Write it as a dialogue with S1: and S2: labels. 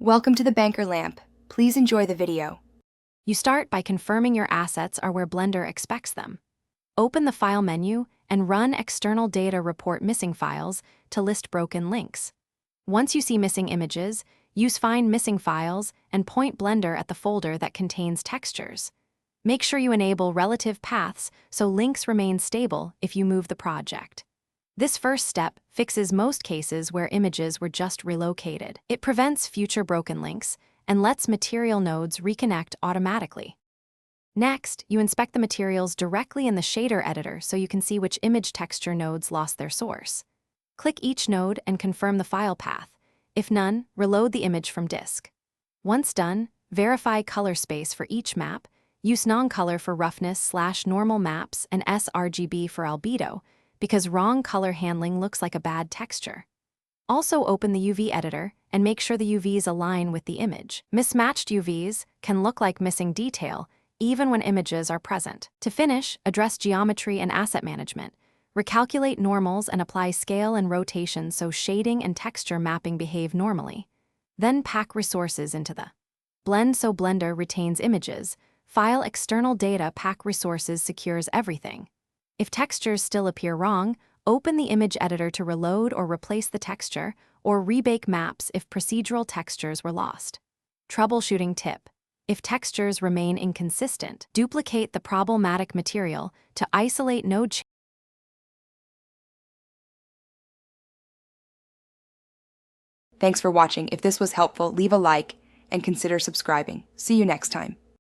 S1: Welcome to the Banker Lamp. Please enjoy the video.
S2: You start by confirming your assets are where Blender expects them. Open the File menu and run External Data Report Missing Files to list broken links. Once you see missing images, use Find Missing Files and point Blender at the folder that contains textures. Make sure you enable relative paths so links remain stable if you move the project. This first step fixes most cases where images were just relocated. It prevents future broken links and lets material nodes reconnect automatically. Next, you inspect the materials directly in the shader editor so you can see which image texture nodes lost their source. Click each node and confirm the file path. If none, reload the image from disk. Once done, verify color space for each map, use non-color for roughness/normal maps and sRGB for albedo, because wrong color handling looks like a bad texture. Also open the UV editor and make sure the UVs align with the image. Mismatched UVs can look like missing detail, even when images are present. To finish, address geometry and asset management. Recalculate normals and apply scale and rotation so shading and texture mapping behave normally. Then pack resources into the blend so Blender retains images. File external data pack resources secures everything. If textures still appear wrong, open the image editor to reload or replace the texture, or rebake maps if procedural textures were lost. Troubleshooting tip: if textures remain inconsistent, duplicate the problematic material to isolate node changes.
S1: Thanks for watching. If this was helpful, leave a like and consider subscribing. See you next time.